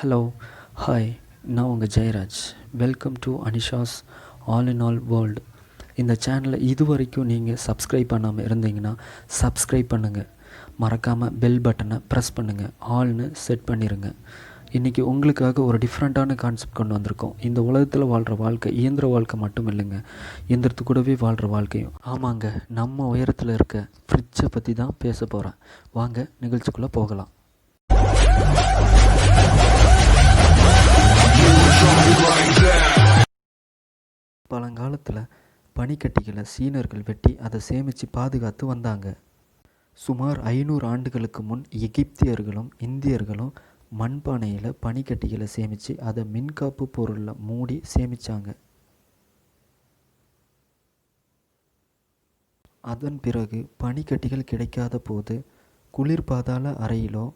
Hello, hi. நான் உங்கள் Jeyaraj. Welcome to Anisha's all in all world. இந்த சேனலை இது வரைக்கும் நீங்கள் சப்ஸ்கிரைப் பண்ணாமல் இருந்தீங்கன்னா சப்ஸ்கிரைப் பண்ணுங்கள். மறக்காமல் பெல் பட்டனை ப்ரெஸ் பண்ணுங்கள், ஆல்னு செட் பண்ணிடுங்க. இன்றைக்கி உங்களுக்காக ஒரு டிஃப்ரெண்ட்டான கான்செப்ட் கொண்டு வந்திருக்கோம். இந்த உலகத்தில் வாழ்கிற வாழ்க்கை இயந்திர வாழ்க்கை மட்டும் இல்லைங்க, இயந்திரத்து கூடவே வாழ்கிற வாழ்க்கையும். ஆமாங்க, நம்ம உயரத்தில் இருக்க ஃப்ரிட்ஜை பற்றி தான் பேச போகிறேன். வாங்க நிகழ்ச்சிக்குள்ளே போகலாம். பழங்காலத்தில் பனிக்கட்டிகளை சீனர்கள் வெட்டி அதை சேமித்து பாதுகாத்து வந்தாங்க. சுமார் 500 ஆண்டுகளுக்கு முன் எகிப்தியர்களும் இந்தியர்களும் மண்பானையில் பனிக்கட்டிகளை சேமித்து அதை மின்காப்பு பொருளில் மூடி சேமித்தாங்க. அதன் பிறகு பனிக்கட்டிகள் கிடைக்காத போது குளிர்பாதாள அறையிலோ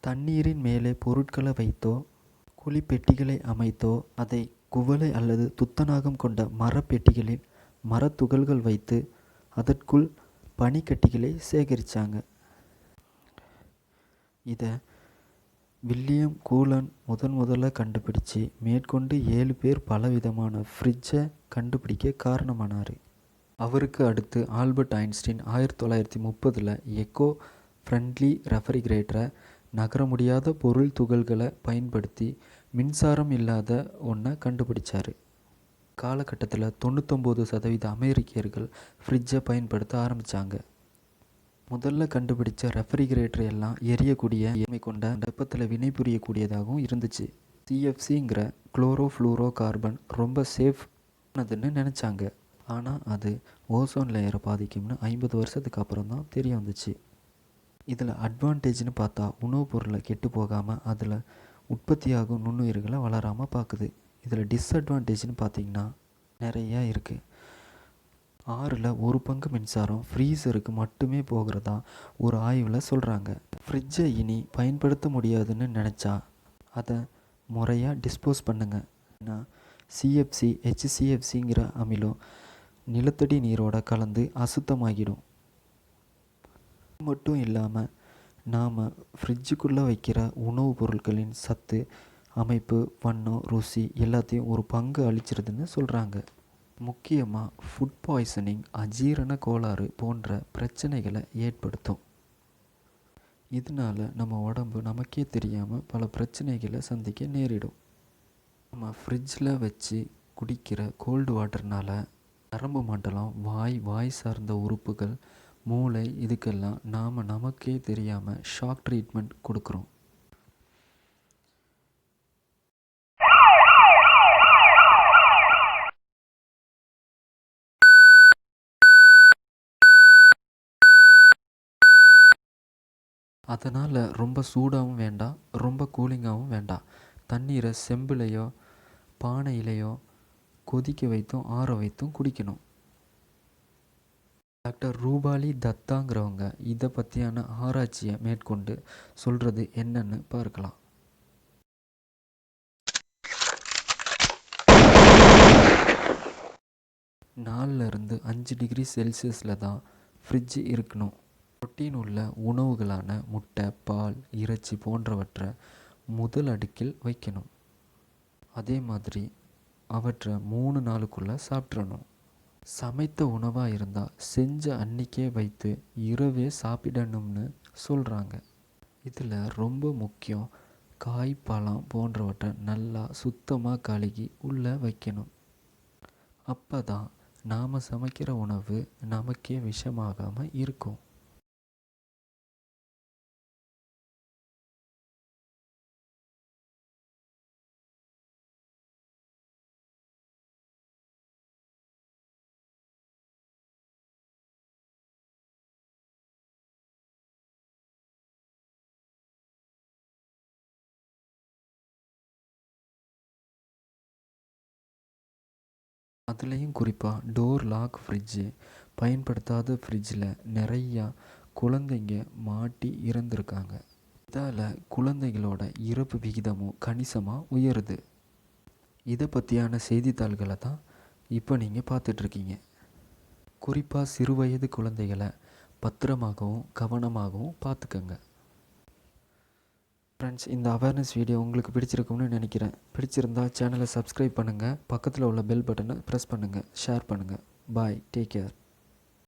தண்ணீரின் மேலே பொருட்களை வைத்தோ குழிப்பெட்டிகளை அமைத்தோ அதை குவளை அல்லது துத்தநாகம் கொண்ட மரப்பெட்டிகளில் மரத்துகள்கள் வைத்து அதற்குள் பனிக்கட்டிகளை சேகரித்தாங்க. இதை வில்லியம் கூலன் முதல்ல கண்டுபிடிச்சி மேற்கொண்டு 7 பேர் பலவிதமான ஃப்ரிட்ஜை கண்டுபிடிக்க காரணமானார். அவருக்கு அடுத்து ஆல்பர்ட் ஐன்ஸ்டீன் 1930 எக்கோ ஃப்ரெண்ட்லி ரெஃப்ரிஜரேட்டரை நகர முடியாத பொருள் துகள்களை பயன்படுத்தி மின்சாரம் இல்லாத ஒன்றை கண்டுபிடிச்சார். காலகட்டத்தில் 99% அமெரிக்கர்கள் ஃப்ரிட்ஜை பயன்படுத்த ஆரம்பித்தாங்க. முதல்ல கண்டுபிடிச்ச ரெஃப்ரிஜரேட்டர் எல்லாம் எரியக்கூடிய தன்மை கொண்ட வெப்பத்தில் வினை புரியக்கூடியதாகவும் இருந்துச்சு. சிஎஃப்சிங்கிற குளோரோஃப்ளூரோ கார்பன் ரொம்ப சேஃப் ஆனதுன்னு நினச்சாங்க. ஆனால் அது ஓசோன் லேயரை பாதிக்கும்னு 50 வருஷத்துக்கு அப்புறம் தான் தெரிய வந்துச்சு. இதில் அட்வான்டேஜ்னு பார்த்தா உணவுப் பொருளை கெட்டு போகாமல் அதில் உற்பத்தியாகும் நுண்ணுயிர்களை வளராமல் பார்க்குது. இதில் டிஸ்அட்வான்டேஜ்னு பார்த்திங்கன்னா நிறையா இருக்குது. 6ல் 1 பங்கு மின்சாரம் ஃப்ரீசருக்கு மட்டுமே போகிறதா ஒரு ஆய்வில் சொல்கிறாங்க. ஃப்ரிட்ஜை இனி பயன்படுத்த முடியாதுன்னு நினச்சா அதை முறையாக டிஸ்போஸ் பண்ணுங்க. ஏன்னா சிஎஃப்சி HCFCங்கிற அமிலம் நிலத்தடி நீரோட கலந்து அசுத்தமாகிடும். மட்டும் இல்லாமல் நாம் ஃப்ரிட்ஜுக்குள்ளே வைக்கிற உணவுப் பொருட்களின் சத்து, அமைப்பு, வண்ணம், ருசி எல்லாத்தையும் ஒரு பங்கு அளிச்சிருதுன்னு சொல்கிறாங்க. முக்கியமாக ஃபுட் பாய்சனிங், அஜீரண கோளாறு போன்ற பிரச்சனைகளை ஏற்படுத்தும். இதனால் நம்ம உடம்பு நமக்கே தெரியாமல் பல பிரச்சனைகளை சந்திக்க நேரிடும். நம்ம ஃப்ரிட்ஜில் வச்சு குடிக்கிற கோல்டு வாட்டர்னால் நரம்பு மண்டலம், வாய் சார்ந்த உறுப்புகள், மூளை இதுக்கெல்லாம் நாம் நமக்கே தெரியாமல் ஷாக் ட்ரீட்மெண்ட் கொடுக்குறோம். அதனால் ரொம்ப சூடாகவும் வேண்டாம், ரொம்ப கூலிங்காகவும் வேண்டாம். தண்ணீரை செம்பிலையோ பானையிலையோ கொதிக்க வைத்தும் ஆற வைத்தும் குடிக்கணும். டாக்டர் ரூபாலி தத்தாங்கிறவங்க இதை பற்றியான ஆராய்ச்சியை மேற்கொண்டு சொல்கிறது என்னன்னு பார்க்கலாம். 4 to 5 டிகிரி செல்சியஸில் தான் ஃப்ரிட்ஜ் இருக்கணும். புரோட்டீன் உள்ள உணவுகளான முட்டை, பால், இறைச்சி போன்றவற்றை முதல் அடுக்கில் வைக்கணும். அதே மாதிரி அவற்றை 3 நாளுக்குள்ளே சாப்பிட்றணும். சமைத்த உணவாக இருந்தால் செஞ்ச அன்னைக்கே வைத்து இரவே சாப்பிடணும்னு சொல்கிறாங்க. இதில் ரொம்ப முக்கியம், காய், பழம் போன்றவற்றை நல்லா சுத்தமாக கழுகி உள்ளே வைக்கணும். அப்போ தான் நாம் சமைக்கிற உணவு நமக்கே விஷமாகாமல் இருக்கும். அதுலேயும் குறிப்பாக டோர் லாக் ஃப்ரிட்ஜு பயன்படுத்தாத ஃப்ரிட்ஜில் நிறையா குழந்தைங்க மாட்டி இறந்துருக்காங்க. இதால் குழந்தைகளோட இறப்பு விகிதமும் கணிசமாக உயருது. இதை பற்றியான செய்தித்தாள்களை தான் இப்போ நீங்கள் பார்த்துட்ருக்கீங்க. குறிப்பாக சிறுவயது குழந்தைகளை பத்திரமாகவும் கவனமாகவும் பார்த்துக்கங்க. ஃப்ரெண்ட்ஸ், இந்த அவேர்னஸ் வீடியோ உங்களுக்கு பிடிச்சிருக்கும்னு நினைக்கிறேன். பிடிச்சிருந்தா சேனலை சப்ஸ்கிரைப் பண்ணுங்கள், பக்கத்தில் உள்ள பெல் பட்டனை ப்ரெஸ் பண்ணுங்கள், ஷேர் பண்ணுங்கள். பாய், டேக் கேர்.